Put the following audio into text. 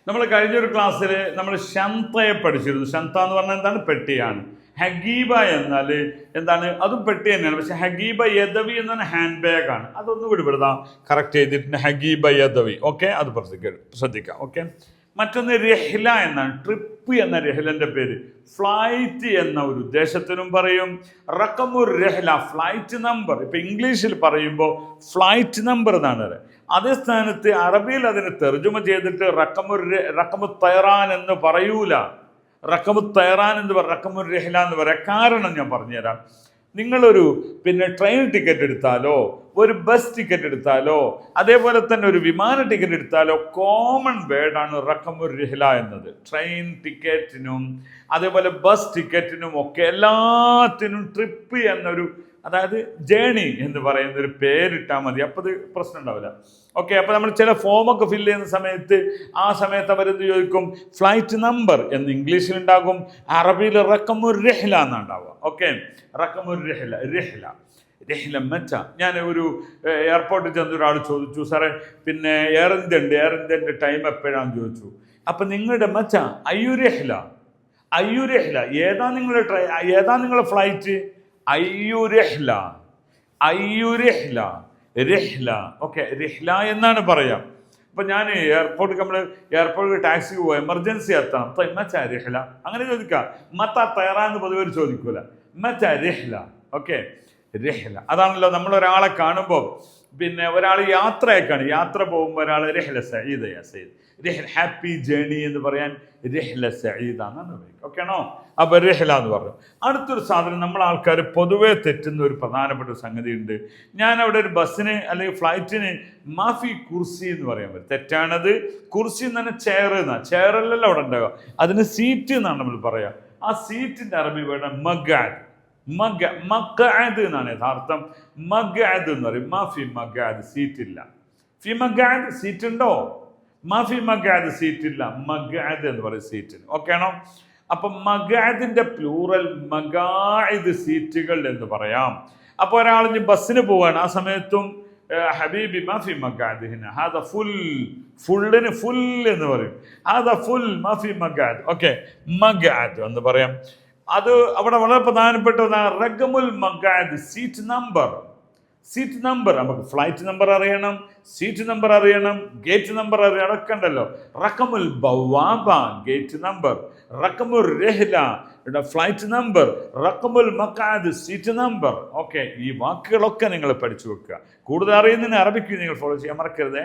നമ്മൾ കഴിഞ്ഞൊരു ക്ലാസ്സിൽ നമ്മൾ ഷന്തയെ പഠിച്ചിരുന്നു. ഷന്ത എന്ന് പറഞ്ഞാൽ എന്താണ്? പെട്ടിയാണ്. ഹഗീബ എന്നാൽ എന്താണ്? അതും പെട്ടി തന്നെയാണ്. പക്ഷെ ഹഗീബ യദവി എന്നാണ് ഹാൻഡ് ബാഗാണ്. അതൊന്നും കൂടി ഇവിടുന്ന് കറക്റ്റ് ചെയ്തിട്ടുണ്ട്. ഹഗീബ യദവി. ഓക്കെ, അത് ശ്രദ്ധിക്കാം. ഓക്കെ, മറ്റൊന്ന് രഹ്ല എന്നാണ്. ട്രിപ്പ് എന്ന രഹ്ലന്റെ പേര്. ഫ്ലൈറ്റ് എന്ന ഒരു ഉദ്ദേശത്തിനും പറയും. റക്കമുർ രഹ്ല, ഫ്ലൈറ്റ് നമ്പർ. ഇപ്പൊ ഇംഗ്ലീഷിൽ പറയുമ്പോൾ ഫ്ലൈറ്റ് നമ്പർ എന്നാണ്. അതേ സ്ഥാനത്ത് അറബിയിൽ അതിന് തർജുമ ചെയ്തിട്ട് റക്കമു തൈറാൻ എന്ന് പറയൂല. റക്കമു തൈറാൻ എന്ന് പറ, റക്കമുർ രഹ്ല എന്ന് പറയാം. കാരണം ഞാൻ പറഞ്ഞുതരാം. നിങ്ങളൊരു ട്രെയിൻ ടിക്കറ്റ് എടുത്താലോ ഒരു ബസ് ടിക്കറ്റ് എടുത്താലോ അതേപോലെ തന്നെ ഒരു വിമാന ടിക്കറ്റ് എടുത്താലോ കോമൺ വേർഡാണ് റഖമുർ രഹ്ല എന്നത്. ട്രെയിൻ ടിക്കറ്റിനും അതേപോലെ ബസ് ടിക്കറ്റിനും ഒക്കെ എല്ലാത്തിനും ട്രിപ്പ് എന്നൊരു, അതായത് ജേണി എന്ന് പറയുന്ന ഒരു പേരിട്ടാൽ മതി. അപ്പോൾ അത് പ്രശ്നം ഉണ്ടാവില്ല. ഓക്കെ, അപ്പോൾ നമ്മൾ ചില ഫോമൊക്കെ ഫില്ല് ചെയ്യുന്ന സമയത്ത് ആ സമയത്ത് അവരെന്ത് ചോദിക്കും? ഫ്ലൈറ്റ് നമ്പർ എന്ന് ഇംഗ്ലീഷിലുണ്ടാകും, അറബിയിൽ റഖമുർ രഹ്ല എന്നാണ്ടാവുക. ഓക്കെ, റഖമുർ രഹ്ല. രഹ്ല മെച്ച. ഞാൻ ഒരു എയർപോർട്ടിൽ ചെന്ന ഒരാൾ ചോദിച്ചു, സാറേ എയർ ഇന്ത്യൻ്റെ ടൈം എപ്പോഴാണെന്ന് ചോദിച്ചു. അപ്പം നിങ്ങളുടെ മെച്ച അയ്യുരഹ്ല. ഏതാ നിങ്ങളുടെ ഫ്ലൈറ്റ്? അയ്യുരഹ്ല. ഓക്കെ, രഹ്ല എന്നാണ് പറയാം. അപ്പം ഞാൻ എയർപോർട്ടിൽ ടാക്സി പോവാം, എമർജൻസി എത്താം, മച്ച രഹ്ല അങ്ങനെ ചോദിക്കാം. മത്ത തയ്യാറാന്ന് പൊതുവെ ചോദിക്കൂല, മച്ച രഹ്ല. ഓക്കെ, രഹ്ല. അതാണല്ലോ നമ്മളൊരാളെ കാണുമ്പോൾ ഒരാൾ യാത്ര പോകുമ്പോൾ ഒരാൾ രഹ്ല സഈദ്, ഹാപ്പി ജേണി എന്ന് പറയാൻ രഹ്ല സഈദാന്നാണ് പറയുക. ഓക്കെ ആണോ? അപ്പോൾ രഹ്ല എന്ന് പറഞ്ഞു. അടുത്തൊരു സാധനം നമ്മൾ ആൾക്കാർ പൊതുവെ തെറ്റുന്ന ഒരു പ്രധാനപ്പെട്ട സംഗതി ഉണ്ട്. ഞാൻ അവിടെ ഒരു ബസ്സിന് അല്ലെങ്കിൽ ഫ്ലൈറ്റിന് മാഫി കുർസി എന്ന് പറയാൻ പറ്റും. തെറ്റാണത്. കുർസി എന്ന് തന്നെ ചെയറല്ലല്ലോ അവിടെ ഉണ്ടാവുക, അതിന് സീറ്റ് എന്നാണ് നമ്മൾ പറയുക. ആ സീറ്റിൻ്റെ അറബി വേണം മഖ്അദ്. മഖ്അദ് എന്നാണ് യഥാർത്ഥം. മഖ്അദ് എന്ന് പറയും. മാഫി മഖ്അദ്, സീറ്റില്ല. ഫി മഖ്അദ് സീറ്റ് ഉണ്ടോ? മാഫി മഖ്അദ് സീറ്റില്ല. മഖ്അദ് എന്ന് പറയും സീറ്റിന്. ഓക്കെ ആണോ? അപ്പം മഖ്അദിന്റെ പ്ലൂറൽ മഖാഇദ്, സീറ്റുകൾ എന്ന് പറയാം. അപ്പോൾ ഒരാൾ ബസ്സിന് പോവാണ്, ആ സമയത്തും ഹബീബി മാഫി മഖ്അദ് ഹിന ഹാദ ഫുള്ളിന് ഫുൾ എന്ന് പറയും. ഹാദ ഫുൾ മാഫി മഖ്അദ്. ഓക്കെ, മഖ്അദ് എന്ന് പറയാം. അത് അവിടെ വളരെ പ്രധാനപ്പെട്ടതാണ്. റഖമുൽ മഖ്അദ്, സീറ്റ് നമ്പർ. നമുക്ക് ഫ്ലൈറ്റ് നമ്പർ അറിയണം, സീറ്റ് നമ്പർ അറിയണം, ഗേറ്റ് നമ്പർ അറിയണം, ഒക്കെ ഉണ്ടല്ലോ. റഖമുൽ ബവാബ, ഗേറ്റ് നമ്പർ. റഖമുർ രഹ്ല, ഫ്ലൈറ്റ് നമ്പർ. റഖമുൽ മഖ്അദ്, സീറ്റ് നമ്പർ. ഓക്കെ, ഈ വാക്കുകളൊക്കെ നിങ്ങൾ പഠിച്ചു വെക്കുക. കൂടുതൽ അറിയുന്നതിന് അറബിക്ക് നിങ്ങൾ ഫോളോ ചെയ്യാൻ മറക്കരുതേ.